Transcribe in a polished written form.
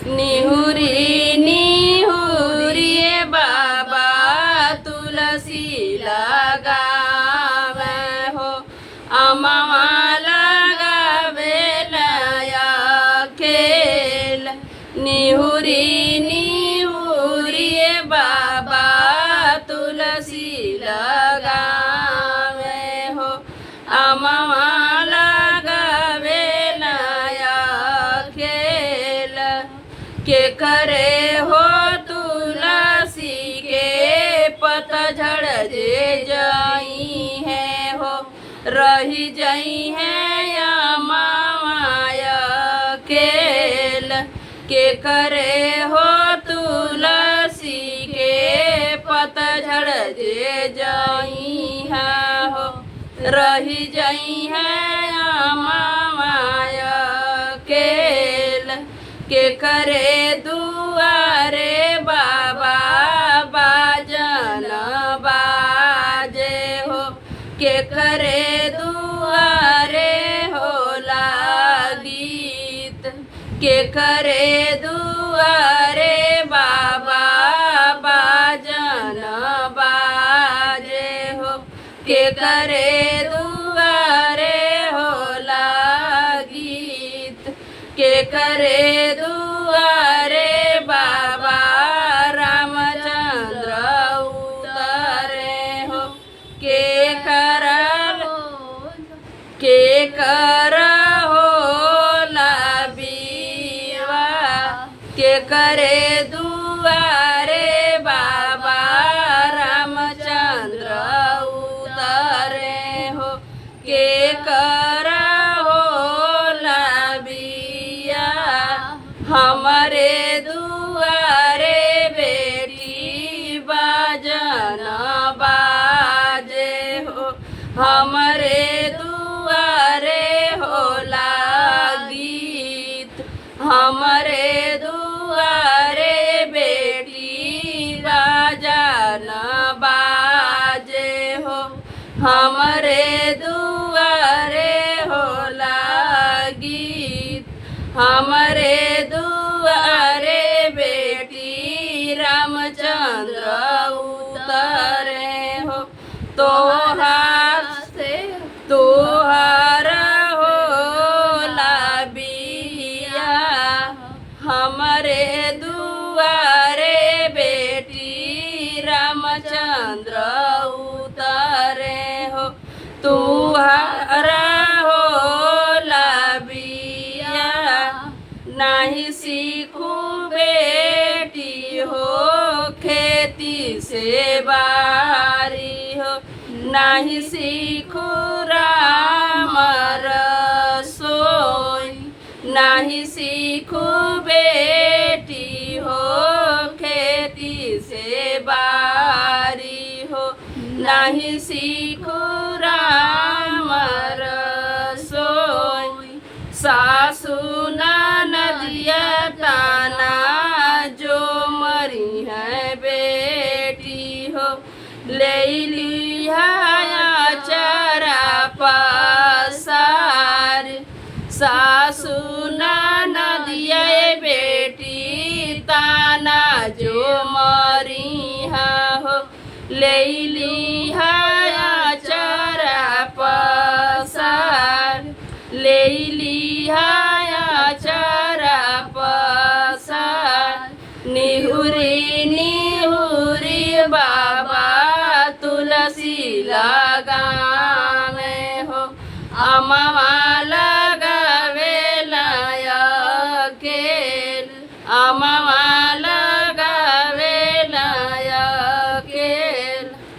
निहुरी निहुरी बाबा तुलसी लगावे हो अमवा लगावे लया खेल निहुरी निहुरी बाबा तुलसी लगावे हो अमवा लगावे लया खेल के करे हो तुलसी के पतझड़ जे जाई है हो रही जाई है या माया केल के करे हो तुलसी के पतझड़ जे जाई है हो रही जाई है या माया केल के करे दुआरे बाबा बाजन बाजे हो के करे दुआरे होला गीत के करे दुआरे बाबा बाजन बाजे हो के करे दुआरे होला गीत के करे दुआरे बाबा रामचंद्र उतरे हो के कर हो लाबीवा के करे दुआरे बाबा रामचंद्र उतरे हो के कर हो लाबिया हमारे दुआरे बेटी बाजन बाजे हो हमारे दुआरे होला गीत हमारे दुआरे बेटी बाजन बाजे हो हमारे दुआरे होला गीत हमारे दुआरे बेटी रामचंद्र उतरे हो तोहार हो लाबिया हमारे दुआरे बेटी रामचंद्र उतरे हो तुहारा हो लाबिया नहीं सीखू बेटी हो खेती से बारी हो नहीं सीखू राम रसोई नहीं सीखू बेटी हो खेती से बारी हो नहीं सीखू राम रसोई सासू नदिया ताना जो मरी है बेटी हो ले लिया चरा पसार सासू नदिया बेटी ताना जो मरी हो ले लिया चरा पसार ले लिया चरा पसार निहुरी निहुरी बाबा तुलसी लगावे हो अमवा लगावे लया केल अमवा